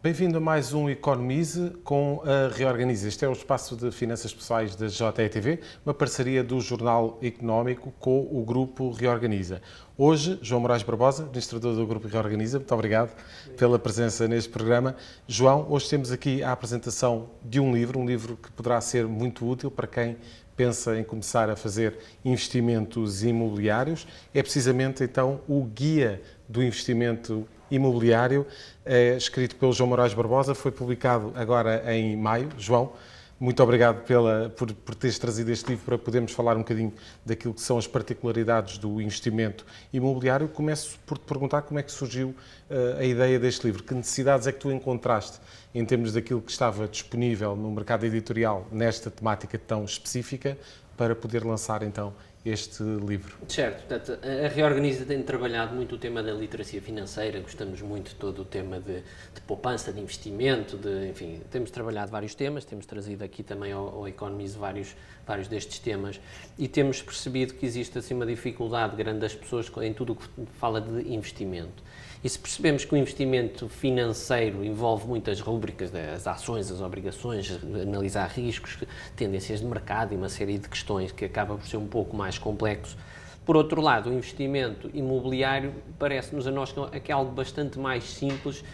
Bem-vindo a mais um Economize com a Reorganize. Este é o espaço de finanças pessoais da JETV, uma parceria do Jornal Económico com o Grupo Reorganiza. Hoje, João Moraes Barbosa, administrador do Grupo Reorganiza, muito obrigado pela presença neste programa. João, hoje temos aqui a apresentação de um livro que poderá ser muito útil para quem pensa em começar a fazer investimentos imobiliários. É precisamente, então, o Guia do Investimento Imobiliário, escrito pelo João Moraes Barbosa, foi publicado agora em maio. João, muito obrigado por teres trazido este livro para podermos falar um bocadinho daquilo que são as particularidades do investimento imobiliário. Começo por te perguntar como é que surgiu a ideia deste livro. Que necessidades é que tu encontraste em termos daquilo que estava disponível no mercado editorial nesta temática tão específica para poder lançar então este livro? Certo, portanto, a Reorganiza tem trabalhado muito o tema da literacia financeira, gostamos muito de todo o tema de poupança, de investimento, enfim, temos trabalhado vários temas, temos trazido aqui também ao Economize vários destes temas e temos percebido que existe assim uma dificuldade grande das pessoas em tudo o que fala de investimento. E se percebemos que o investimento financeiro envolve muitas rúbricas, as ações, as obrigações, analisar riscos, tendências de mercado e uma série de questões que acaba por ser um pouco mais complexo. Por outro lado, o investimento imobiliário parece-nos a nós que é algo bastante mais simples,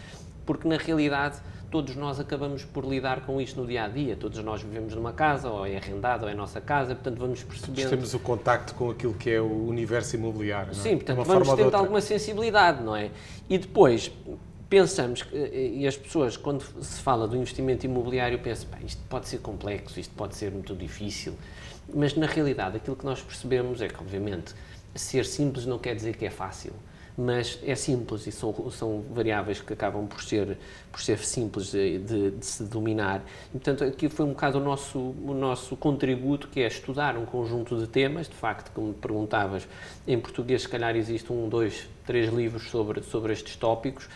porque na realidade todos nós acabamos por lidar com isto no dia-a-dia, todos nós vivemos numa casa, ou é arrendado, ou é a nossa casa, portanto vamos percebendo... Temos o contacto com aquilo que é o universo imobiliário, não é? Sim, portanto vamos tendo alguma sensibilidade, não é? E depois pensamos, e as pessoas quando se fala do investimento imobiliário pensam, isto pode ser complexo, isto pode ser muito difícil, mas na realidade aquilo que nós percebemos é que obviamente ser simples não quer dizer que é fácil. Mas é simples e são variáveis que acabam por ser simples de se dominar. E, portanto, aqui foi um bocado o nosso contributo, que é estudar um conjunto de temas. De facto, como me perguntavas, em português se calhar existe 1, 2, 3 livros sobre estes tópicos,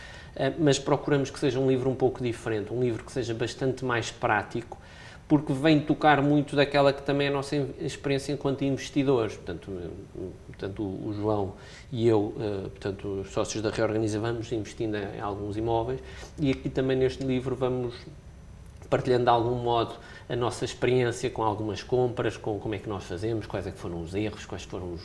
mas procuramos que seja um livro um pouco diferente, um livro que seja bastante mais prático, porque vem tocar muito daquela que também é a nossa experiência enquanto investidores. Portanto o João e eu, portanto, os sócios da Reorganiza, vamos investindo em alguns imóveis e aqui também neste livro vamos partilhando de algum modo a nossa experiência com algumas compras, com como é que nós fazemos, quais é que foram os erros, quais foram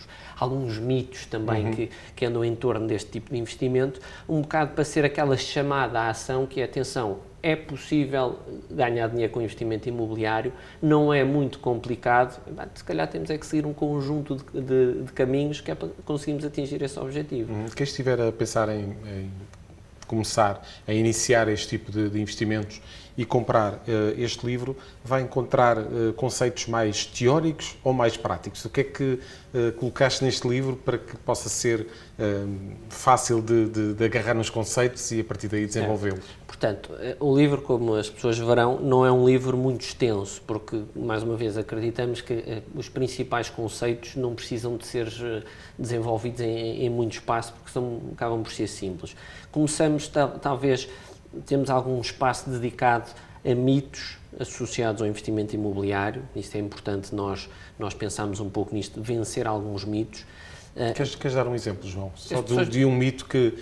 alguns mitos também que andam em torno deste tipo de investimento, um bocado para ser aquela chamada à ação que é, atenção, é possível ganhar dinheiro com investimento imobiliário, não é muito complicado, se calhar temos é que seguir um conjunto de caminhos que é para conseguirmos atingir esse objetivo. Quem estiver a pensar em começar a iniciar este tipo de investimentos e comprar este livro, vai encontrar conceitos mais teóricos ou mais práticos? O que é que colocaste neste livro para que possa ser fácil de agarrar nos conceitos e a partir daí desenvolvê-los? Portanto, o livro, como as pessoas verão, não é um livro muito extenso, porque, mais uma vez, acreditamos que os principais conceitos não precisam de ser desenvolvidos em muito espaço, porque acabam por ser simples. Começamos, talvez, temos algum espaço dedicado a mitos associados ao investimento imobiliário. Isto é importante, nós pensamos um pouco nisto, vencer alguns mitos. Queres dar um exemplo, João? Só de um mito que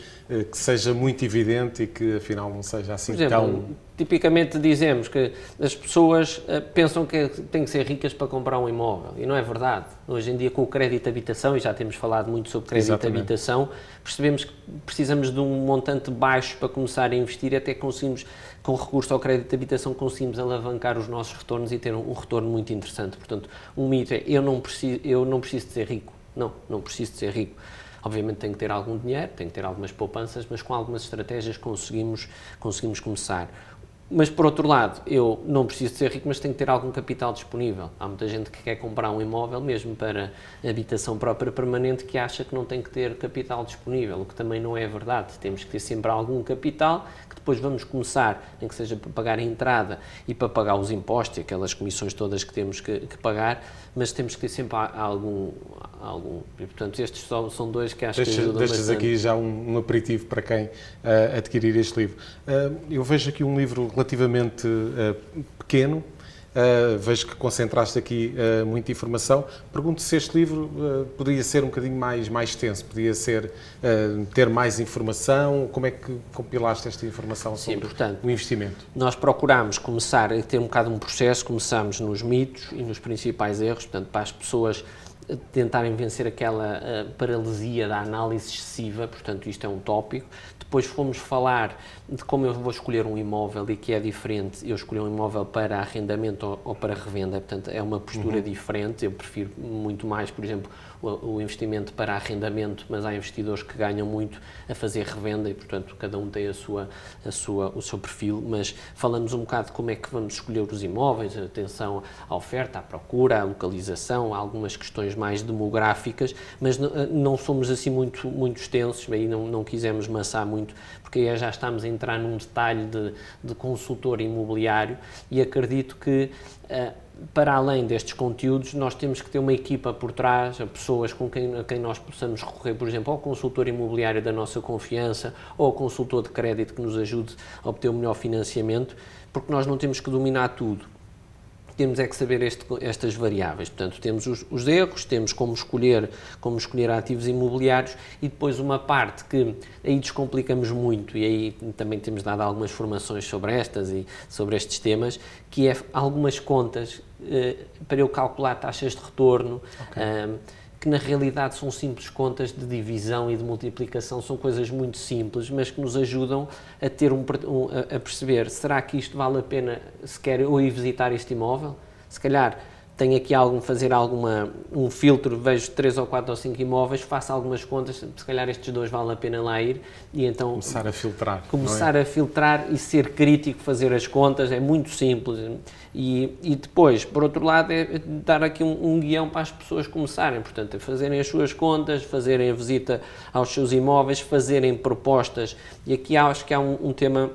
seja muito evidente e que afinal não seja assim tão... Tipicamente dizemos que as pessoas pensam que têm que ser ricas para comprar um imóvel e não é verdade. Hoje em dia, com o crédito de habitação, e já temos falado muito sobre crédito de habitação, percebemos que precisamos de um montante baixo para começar a investir, até conseguimos, com recurso ao crédito de habitação, conseguimos alavancar os nossos retornos e ter um retorno muito interessante. Portanto, um mito é, eu não preciso de ser rico. Não preciso de ser rico. Obviamente tenho que ter algum dinheiro, tenho que ter algumas poupanças, mas com algumas estratégias conseguimos começar. Mas, por outro lado, eu não preciso de ser rico, mas tenho que ter algum capital disponível. Há muita gente que quer comprar um imóvel, mesmo para habitação própria permanente, que acha que não tem que ter capital disponível, o que também não é verdade. Temos que ter sempre algum capital, que depois vamos começar, nem que seja para pagar a entrada e para pagar os impostos e aquelas comissões todas que temos que pagar, mas temos que ter sempre algum. E, portanto, estes são dois que acho que ajudam bastante. Deixas aqui já um aperitivo para quem adquirir este livro. Eu vejo aqui um livro relativamente pequeno, Vejo que concentraste aqui muita informação. Pergunto se este livro poderia ser um bocadinho mais extenso, podia ser ter mais informação. Como é que compilaste esta informação sobre o investimento? Nós procurámos começar a ter um bocado um processo, começámos nos mitos e nos principais erros, portanto, para as pessoas tentarem vencer aquela paralisia da análise excessiva, portanto isto é um tópico. Depois fomos falar de como eu vou escolher um imóvel e que é diferente eu escolher um imóvel para arrendamento ou para revenda, portanto é uma postura diferente, eu prefiro muito mais, por exemplo, o investimento para arrendamento, mas há investidores que ganham muito a fazer revenda e, portanto, cada um tem o seu perfil, mas falamos um bocado de como é que vamos escolher os imóveis, atenção à oferta, à procura, à localização, há algumas questões mais demográficas, mas não somos assim muito extensos, aí não quisemos maçar muito, porque aí já estamos a entrar num detalhe de consultor imobiliário e acredito que para além destes conteúdos, nós temos que ter uma equipa por trás, pessoas a quem nós possamos recorrer, por exemplo, ao consultor imobiliário da nossa confiança ou ao consultor de crédito que nos ajude a obter o melhor financiamento, porque nós não temos que dominar tudo. Temos é que saber estas variáveis, portanto, temos os erros, temos como escolher ativos imobiliários e depois uma parte que aí descomplicamos muito e aí também temos dado algumas formações sobre estas e sobre estes temas, que é algumas contas para eu calcular taxas de retorno, que na realidade são simples contas de divisão e de multiplicação, são coisas muito simples, mas que nos ajudam a ter a perceber, será que isto vale a pena se quer eu ir visitar este imóvel? Se calhar tenho aqui fazer um filtro, vejo 3 ou 4 ou 5 imóveis, faço algumas contas, se calhar estes dois vale a pena lá ir e então... Começar a filtrar. Começar a filtrar e ser crítico, fazer as contas, é muito simples. E depois, por outro lado, é dar aqui um guião para as pessoas começarem, portanto, a fazerem as suas contas, fazerem a visita aos seus imóveis, fazerem propostas. E aqui acho que há um tema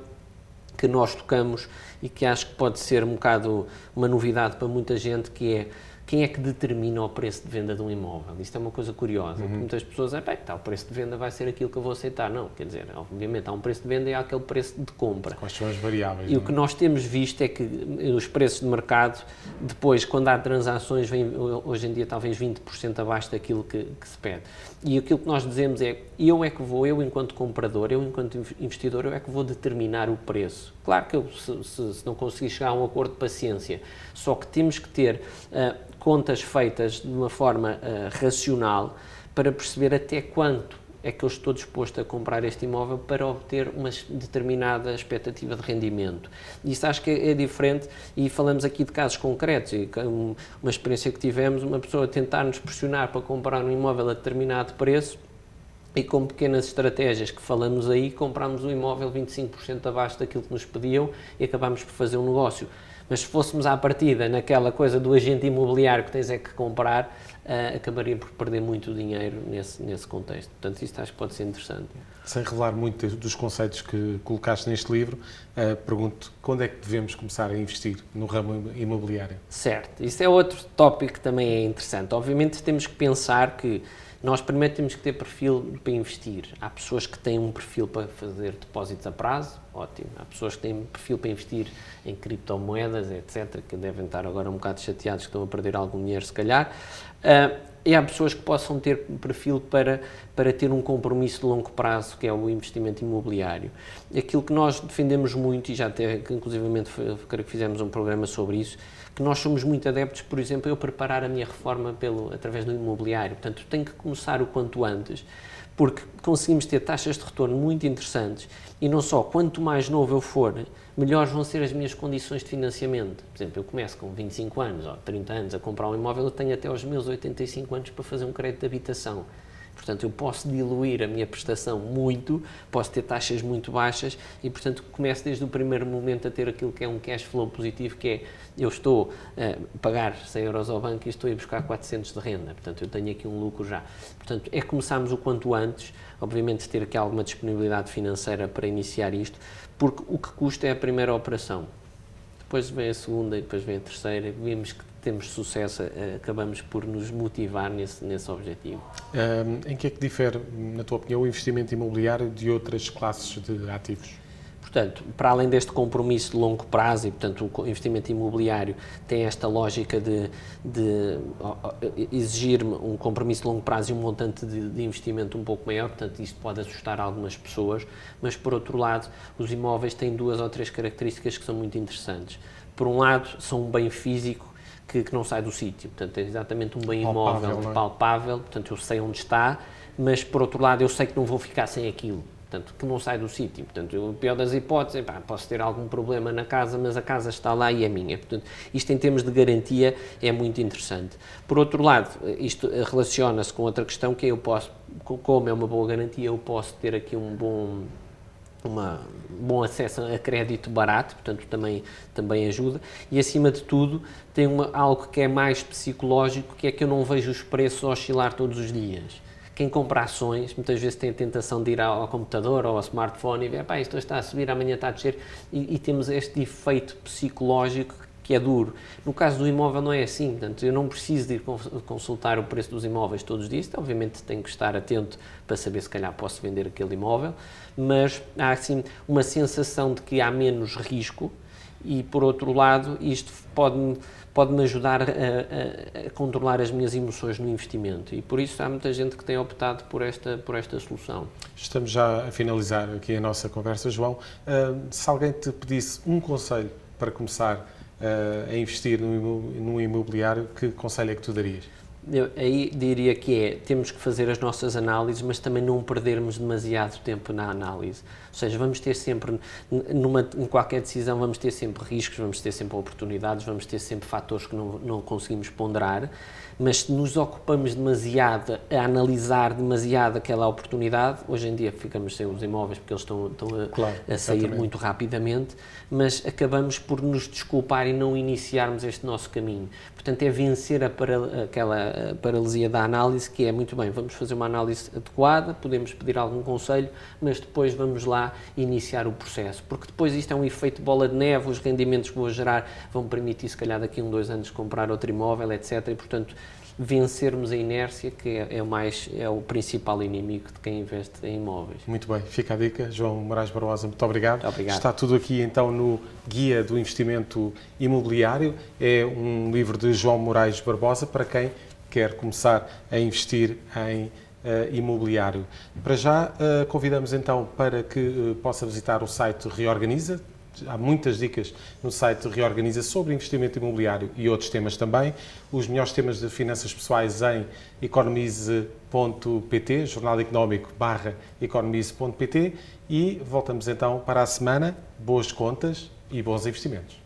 que nós tocamos e que acho que pode ser um bocado uma novidade para muita gente, que é quem é que determina o preço de venda de um imóvel? Isto é uma coisa curiosa, porque muitas pessoas dizem, o preço de venda vai ser aquilo que eu vou aceitar. Não, quer dizer, obviamente há um preço de venda e há aquele preço de compra. Quais são as variáveis? E o que nós temos visto é que os preços de mercado, depois, quando há transações, vêm hoje em dia talvez 20% abaixo daquilo que se pede. E aquilo que nós dizemos é, eu enquanto comprador, eu enquanto investidor, eu é que vou determinar o preço. Claro que eu, se não conseguir chegar a um acordo de paciência, só que temos que ter contas feitas de uma forma racional para perceber até quanto é que eu estou disposto a comprar este imóvel para obter uma determinada expectativa de rendimento. Isso acho que é diferente e falamos aqui de casos concretos. E uma experiência que tivemos, uma pessoa tentar nos pressionar para comprar um imóvel a determinado preço e com pequenas estratégias que falamos aí, comprámos um imóvel 25% abaixo daquilo que nos pediam e acabámos por fazer um negócio. Mas se fôssemos à partida naquela coisa do agente imobiliário que tens é que comprar, acabaria por perder muito dinheiro nesse contexto. Portanto, isto acho que pode ser interessante. Sem revelar muito dos conceitos que colocaste neste livro, pergunto, quando é que devemos começar a investir no ramo imobiliário? Certo, isso é outro tópico que também é interessante. Obviamente temos que pensar que nós primeiro temos que ter perfil para investir. Há pessoas que têm um perfil para fazer depósitos a prazo, ótimo. Há pessoas que têm perfil para investir em criptomoedas, etc., que devem estar agora um bocado chateados que estão a perder algum dinheiro, se calhar. E há pessoas que possam ter perfil para ter um compromisso de longo prazo, que é o investimento imobiliário. Aquilo que nós defendemos muito, e já até, inclusivamente, creio que fizemos um programa sobre isso, que nós somos muito adeptos, por exemplo, eu preparar a minha reforma através do imobiliário. Portanto, tenho que começar o quanto antes, porque conseguimos ter taxas de retorno muito interessantes e não só, quanto mais novo eu for, melhores vão ser as minhas condições de financiamento. Por exemplo, eu começo com 25 anos ou 30 anos a comprar um imóvel, eu tenho até aos meus 85 anos para fazer um crédito de habitação. Portanto, eu posso diluir a minha prestação muito, posso ter taxas muito baixas e, portanto, começo desde o primeiro momento a ter aquilo que é um cash flow positivo, que é, eu estou a pagar 100 euros ao banco e estou a ir buscar 400 de renda. Portanto, eu tenho aqui um lucro já. Portanto, é começarmos o quanto antes, obviamente ter aqui alguma disponibilidade financeira para iniciar isto, porque o que custa é a primeira operação. Depois vem a segunda e depois vem a terceira e vimos que temos sucesso, acabamos por nos motivar nesse objetivo. Em que é que difere, na tua opinião, o investimento imobiliário de outras classes de ativos? Portanto, para além deste compromisso de longo prazo e, portanto, o investimento imobiliário tem esta lógica de exigir-me um compromisso de longo prazo e um montante de investimento um pouco maior, portanto, isto pode assustar algumas pessoas, mas, por outro lado, os imóveis têm 2 ou 3 características que são muito interessantes. Por um lado, são um bem físico que não sai do sítio, portanto, é exatamente um bem imóvel palpável, portanto, eu sei onde está, mas, por outro lado, eu sei que não vou ficar sem aquilo. Portanto, que não sai do sítio. Portanto, o pior das hipóteses, posso ter algum problema na casa, mas a casa está lá e é minha. Portanto, isto em termos de garantia é muito interessante. Por outro lado, isto relaciona-se com outra questão que eu posso, como é uma boa garantia, eu posso ter aqui um bom acesso a crédito barato, portanto também ajuda, e acima de tudo tem algo que é mais psicológico, que é que eu não vejo os preços oscilar todos os dias. Quem compra ações, muitas vezes tem a tentação de ir ao computador ou ao smartphone e ver, isto está a subir, amanhã está a descer, e temos este efeito psicológico que é duro. No caso do imóvel não é assim, portanto, eu não preciso de ir consultar o preço dos imóveis todos os dias, obviamente tenho que estar atento para saber se calhar posso vender aquele imóvel, mas há assim uma sensação de que há menos risco e, por outro lado, isto pode-me ajudar a controlar as minhas emoções no investimento e por isso há muita gente que tem optado por esta solução. Estamos já a finalizar aqui a nossa conversa, João. Se alguém te pedisse um conselho para começar a investir no imobiliário, que conselho é que tu darias? Eu aí diria que temos que fazer as nossas análises, mas também não perdermos demasiado tempo na análise. Ou seja, vamos ter sempre, em qualquer decisão, vamos ter sempre riscos, vamos ter sempre oportunidades, vamos ter sempre fatores que não conseguimos ponderar, mas se nos ocupamos demasiado a analisar demasiado aquela oportunidade, hoje em dia ficamos sem os imóveis porque eles estão a sair muito rapidamente, mas acabamos por nos desculpar e não iniciarmos este nosso caminho. Portanto, é vencer aquela paralisia da análise, que é muito bem, vamos fazer uma análise adequada, podemos pedir algum conselho, mas depois vamos lá iniciar o processo, porque depois isto é um efeito bola de neve, os rendimentos que vou gerar vão permitir, se calhar, daqui a 2 anos comprar outro imóvel, etc. E, portanto, vencermos a inércia, que é o principal inimigo de quem investe em imóveis. Muito bem, fica a dica. João Moraes Barbosa, muito obrigado. Muito obrigado. Está tudo aqui então no Guia do Investimento Imobiliário. É um livro de João Moraes Barbosa para quem quer começar a investir em imobiliário. Para já, convidamos então para que possa visitar o site Reorganiza. Há muitas dicas no site Reorganiza sobre investimento imobiliário e outros temas também. Os melhores temas de finanças pessoais em economize.pt, jornal económico /economize.pt, e voltamos então para a semana. Boas contas e bons investimentos.